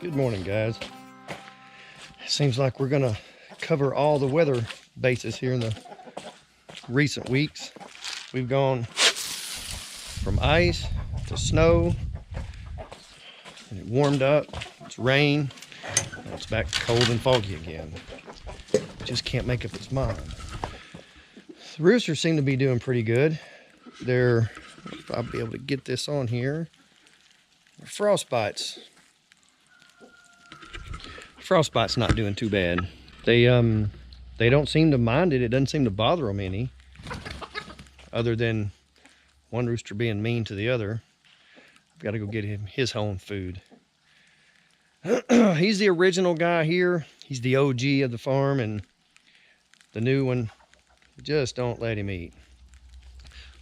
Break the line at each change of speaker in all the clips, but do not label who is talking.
Good morning, guys. Seems like we're gonna cover all the weather bases here in the recent weeks. We've gone from ice to snow, and it warmed up, it's rain, and it's back cold and foggy again. Just can't make up its mind. The roosters seem to be doing pretty good. I'll be able to get this on here. Frostbite's not doing too bad. They don't seem to mind it. It doesn't seem to bother them any, other than one rooster being mean to the other. I've got to go get him his own food. He's the original guy here. He's the OG of the farm, and the new one just don't let him eat.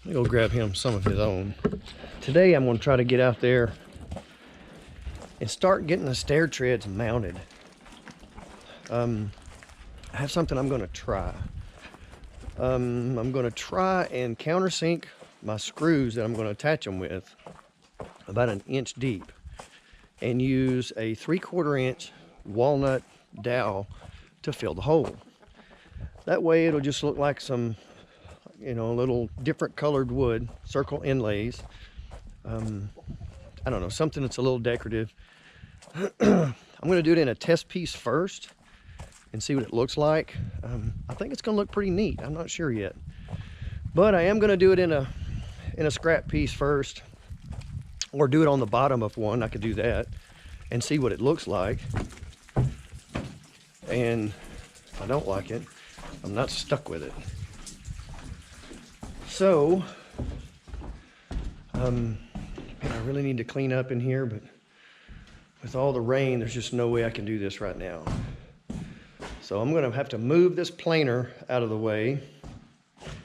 Let me go grab him some of his own. Today I'm going to try to get out there and start getting the stair treads mounted. I have something I'm going to try. I'm going to try and countersink my screws that I'm going to attach them with about 1 inch deep, and use a 3/4 inch walnut dowel to fill the hole. That way it'll just look like some, little different colored wood, circle inlays. I don't know, something that's a little decorative. I'm going to do it in a test piece first and see what it looks like. I think it's going to look pretty neat. I'm not sure yet, but I am going to do it in a scrap piece first, or do it on the bottom of one. I could do that and see what it looks like. And if I don't like it, I'm not stuck with it. So, man, I really need to clean up in here, but with all the rain, there's just no way I can do this right now. So I'm gonna have to move this planer out of the way,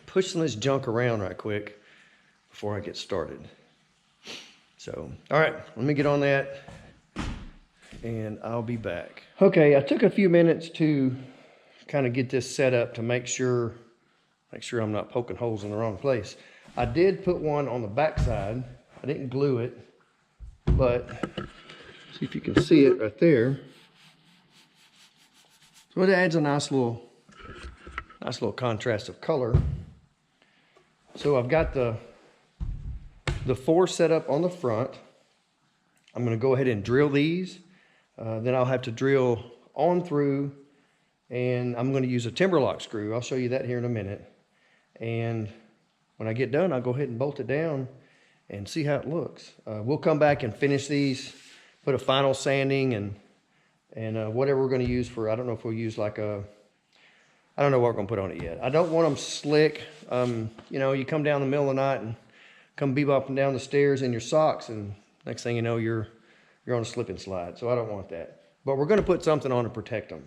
push some of this junk around right quick before I get started. So, all right, let me get on that and I'll be back. Okay, I took a few minutes to kind of get this set up to make sure I'm not poking holes in the wrong place. I did put one on the back side. I didn't glue it, but see if you can see it right there. So it adds a nice little contrast of color. So I've got the 4 set up on the front. I'm going to go ahead and drill these. Then I'll have to drill on through, and I'm going to use a timber lock screw. I'll show you that here in a minute. And when I get done, I'll go ahead and bolt it down and see how it looks. We'll come back and finish these, put a final sanding and whatever we're going to use for, I don't know if we'll use like I don't know what we're going to put on it yet. I don't want them slick. You come down the middle of the night and come bebopping down the stairs in your socks, and next thing you know, you're on a slip and slide. So I don't want that. But we're going to put something on to protect them.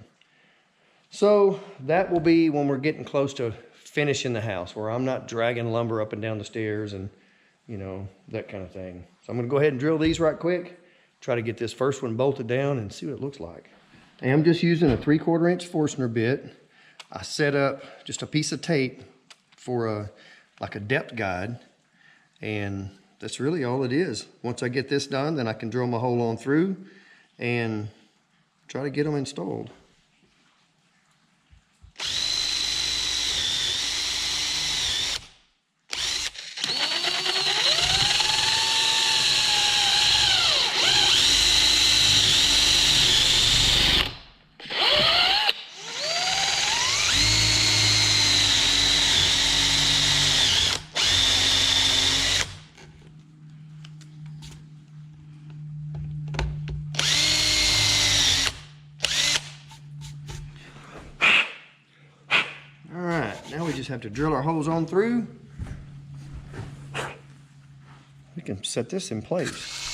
So that will be when we're getting close to finishing the house, where I'm not dragging lumber up and down the stairs and, that kind of thing. So I'm going to go ahead and drill these right quick, try to get this first one bolted down and see what it looks like. And I'm just using a 3/4 inch Forstner bit. I set up just a piece of tape for like a depth guide, and that's really all it is. Once I get this done, then I can drill my hole on through and try to get them installed. Now we just have to drill our holes on through. We can set this in place.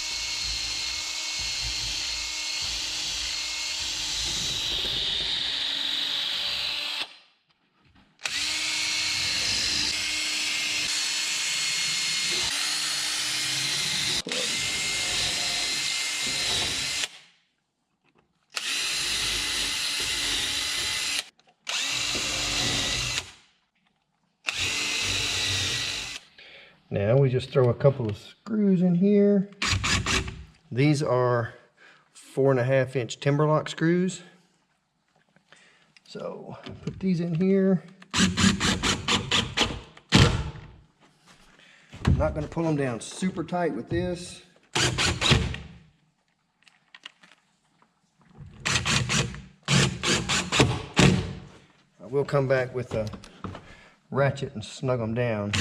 Now we just throw a couple of screws in here. These are 4.5 inch timber lock screws. So put these in here. I'm not going to pull them down super tight with this. I will come back with a ratchet and snug them down.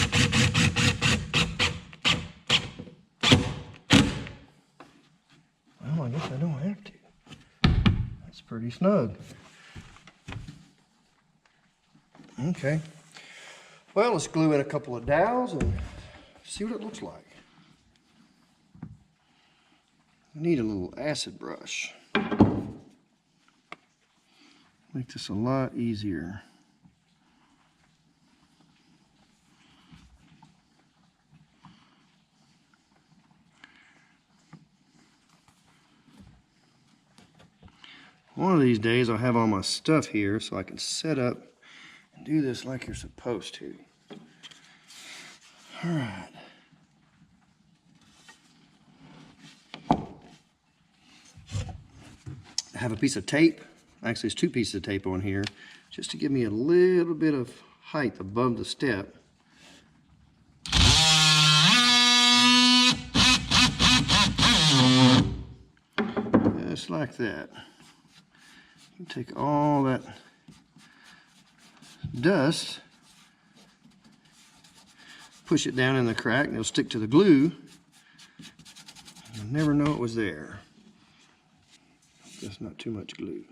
Well, I guess I don't have to. That's pretty snug. Okay. Well, let's glue in a couple of dowels and see what it looks like. I need a little acid brush. Make this a lot easier. One of these days I'll have all my stuff here so I can set up and do this like you're supposed to. All right. I have a piece of tape. Actually, it's 2 pieces of tape on here just to give me a little bit of height above the step. Just like that. You take all that dust, push it down in the crack, and it'll stick to the glue. You'll never know it was there. That's not too much glue.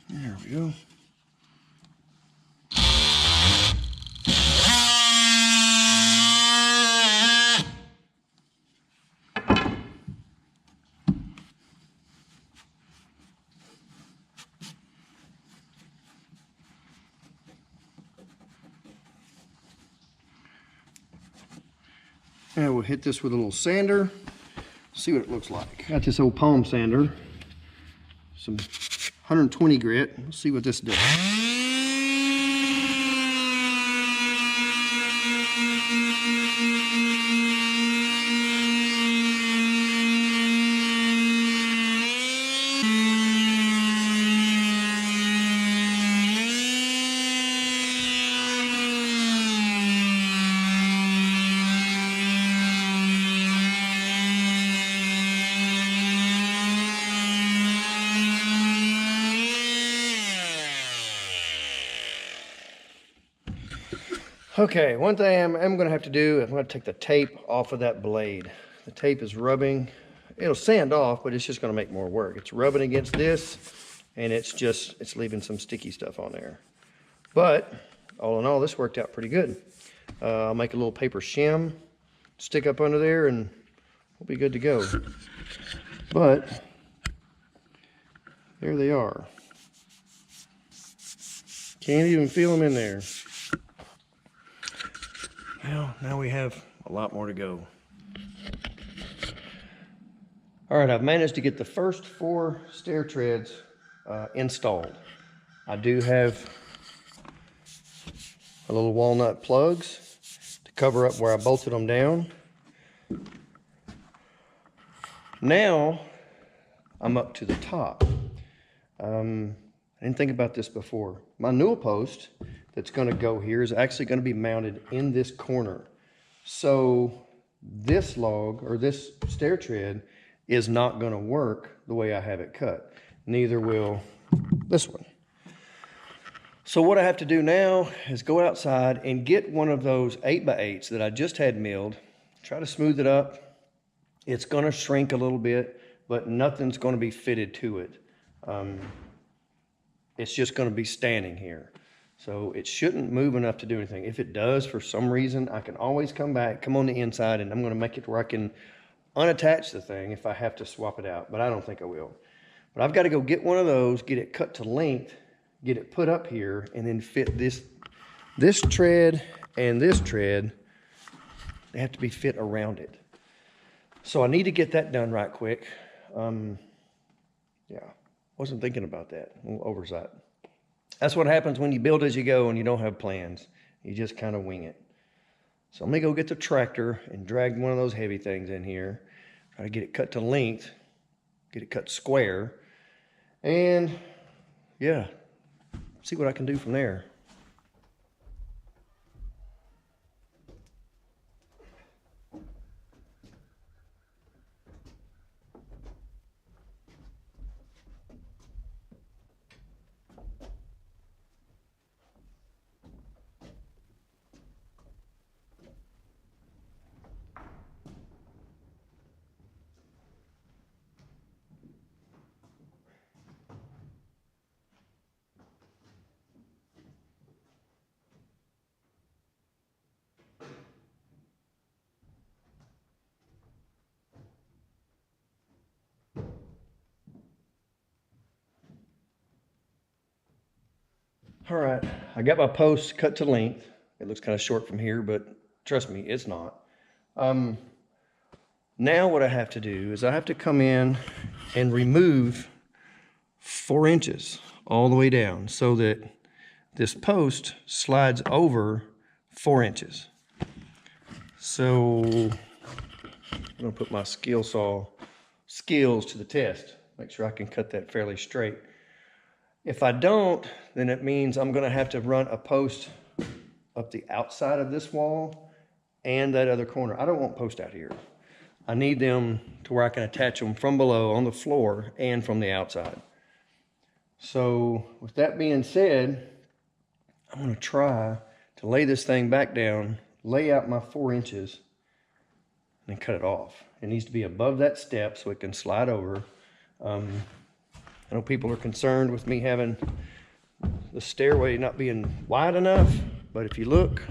There we go. And we'll hit this with a little sander, see what it looks like. Got this old palm sander, some 120 grit. Let's see what this does. Okay, one thing I'm going to have to do is I'm going to take the tape off of that blade. The tape is rubbing. It'll sand off, but it's just going to make more work. It's rubbing against this, and it's leaving some sticky stuff on there. But all in all, this worked out pretty good. I'll make a little paper shim, stick up under there, and we'll be good to go. But there they are. Can't even feel them in there. Well, now we have a lot more to go. All right, I've managed to get the first 4 stair treads installed. I do have a little walnut plugs to cover up where I bolted them down. Now I'm up to the top. I didn't think about this before. My newel post that's going to go here is actually going to be mounted in this corner. So this log or this stair tread is not going to work the way I have it cut. Neither will this one. So what I have to do now is go outside and get one of those 8x8s that I just had milled, try to smooth it up. It's going to shrink a little bit, but nothing's going to be fitted to it. It's just going to be standing here. So it shouldn't move enough to do anything. If it does, for some reason, I can always come back, come on the inside, and I'm going to make it where I can unattach the thing if I have to swap it out, but I don't think I will. But I've got to go get one of those, get it cut to length, get it put up here, and then fit this tread and this tread. They have to be fit around it. So I need to get that done right quick. Yeah, wasn't thinking about that. A little oversight. That's what happens when you build as you go and you don't have plans. You just kind of wing it. So I'm gonna go get the tractor and drag one of those heavy things in here. Try to get it cut to length, get it cut square, and yeah, see what I can do from there. All right, I got my post cut to length. It looks kind of short from here, but trust me, it's not. Now what I have to do is I have to come in and remove 4 inches all the way down so that this post slides over 4 inches. So I'm gonna put my skill saw skills to the test, make sure I can cut that fairly straight. If I don't, then it means I'm gonna have to run a post up the outside of this wall and that other corner. I don't want posts out here. I need them to where I can attach them from below on the floor and from the outside. So with that being said, I'm gonna try to lay this thing back down, lay out my 4 inches, and then cut it off. It needs to be above that step so it can slide over. I know people are concerned with me having the stairway not being wide enough, but if you look,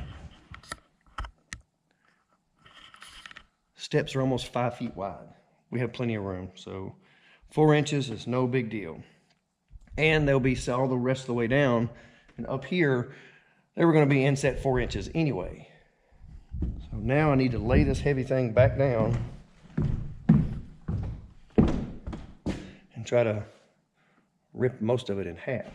steps are almost 5 feet wide. We have plenty of room, so 4 inches is no big deal. And they'll be all the rest of the way down, and up here, they were gonna be inset 4 inches anyway. So now I need to lay this heavy thing back down and try to rip most of it in half.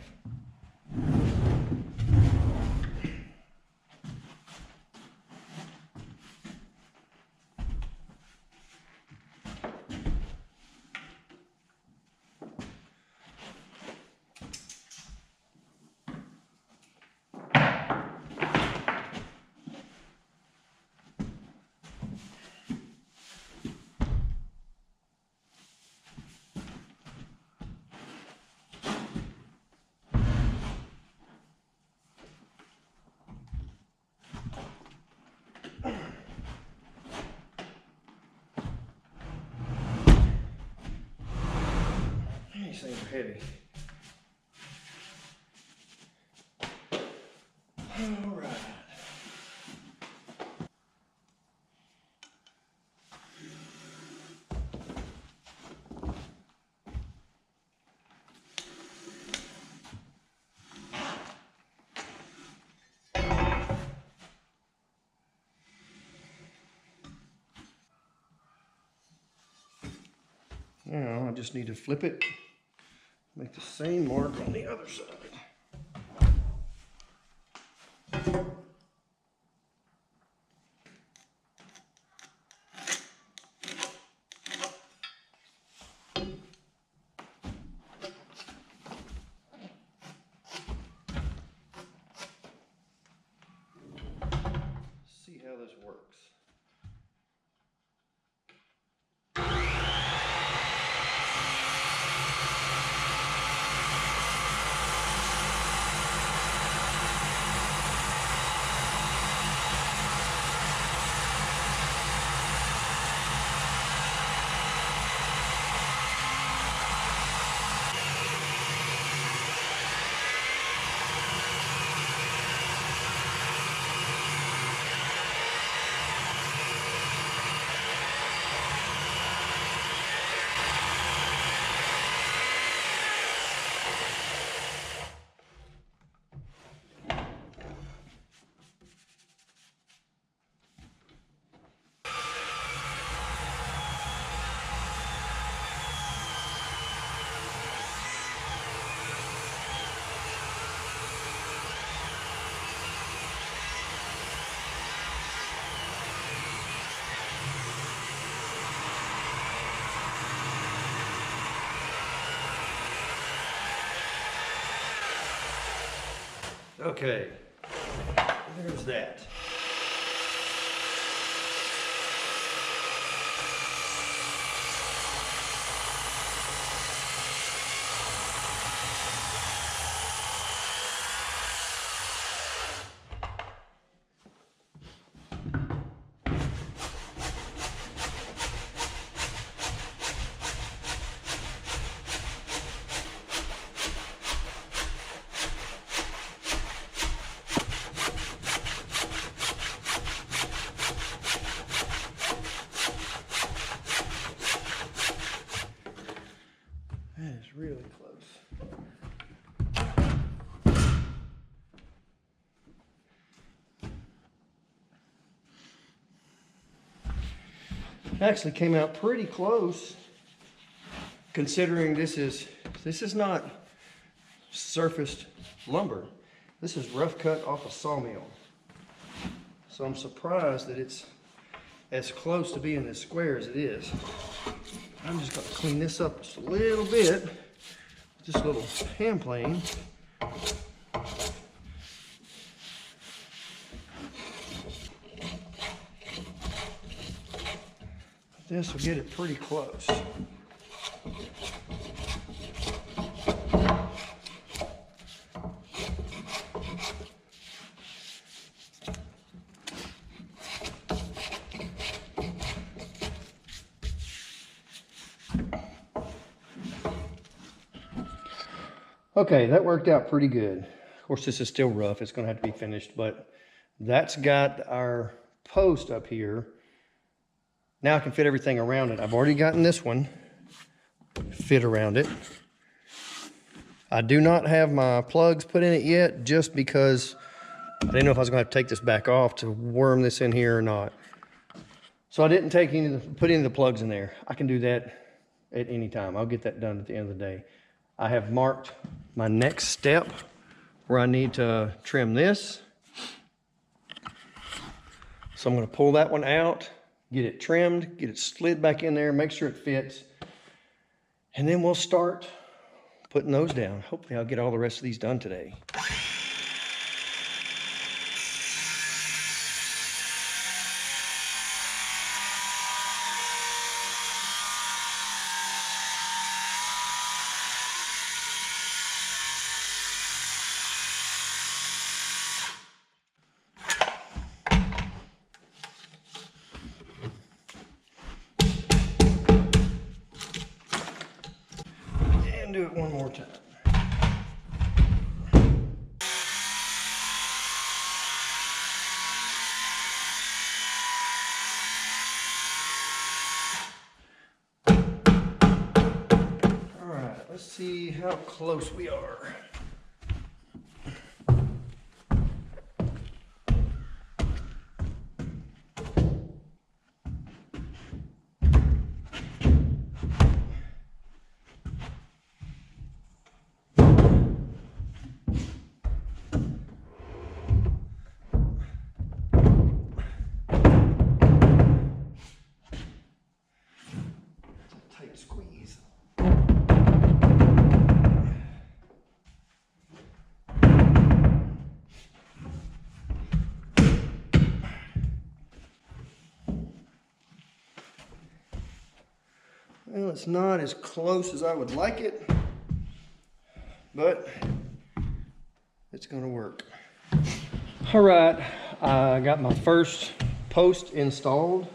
These things are heavy. All right. Now I just need to flip it, make the same mark on the other side. See how this works. Okay, there's that. That is really close. Actually came out pretty close, considering this is not surfaced lumber. This is rough cut off a sawmill. So I'm surprised that it's as close to being as square as it is. I'm just going to clean this up just a little bit with this little hand plane. This will get it pretty close. Okay, that worked out pretty good. Of course, this is still rough. It's going to have to be finished, but that's got our post up here. Now I can fit everything around it. I've already gotten this one fit around it. I do not have my plugs put in it yet, just because I didn't know if I was going to have to take this back off to worm this in here or not. So I didn't put any of the plugs in there. I can do that at any time. I'll get that done at the end of the day. I have marked my next step where I need to trim this. So I'm going to pull that one out, get it trimmed, get it slid back in there, make sure it fits. And then we'll start putting those down. Hopefully I'll get all the rest of these done today. Do it one more time. All right, let's see how close we are. Squeeze. Well, it's not as close as I would like it, but it's going to work. All right, I got my first post installed.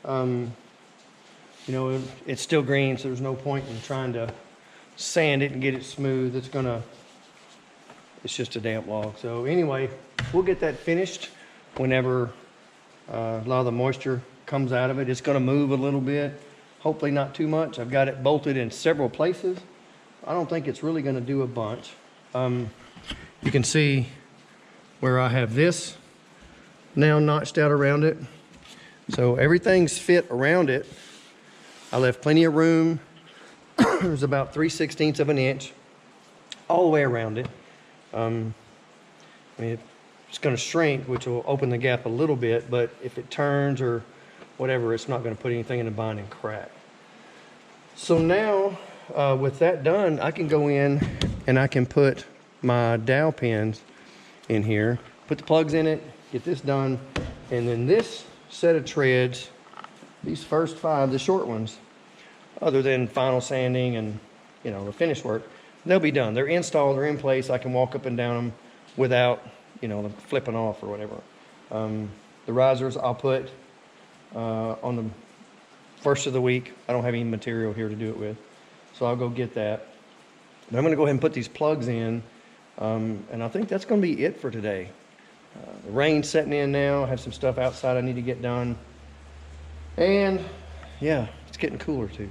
You know, it's still green, so there's no point in trying to sand it and get it smooth. It's just a damp log. So anyway, we'll get that finished whenever a lot of the moisture comes out of it. It's gonna move a little bit, hopefully not too much. I've got it bolted in several places. I don't think it's really gonna do a bunch. You can see where I have this now notched out around it. So everything's fit around it. I left plenty of room. There's about 3/16 of an inch all the way around it. I mean, it's going to shrink, which will open the gap a little bit, but if it turns or whatever, it's not going to put anything in the bind and crack. So now, with that done, I can go in and I can put my dowel pins in here, put the plugs in it, get this done, and then this set of treads, these first 5, the short ones, other than final sanding and, you know, the finish work, they'll be done. They're installed, they're in place. I can walk up and down them without, you know, them flipping off or whatever. The risers I'll put on the first of the week. I don't have any material here to do it with, so I'll go get that. But I'm going to go ahead and put these plugs in, and I think that's going to be it for today. The rain's setting in now. I have some stuff outside I need to get done, and yeah, it's getting cooler too.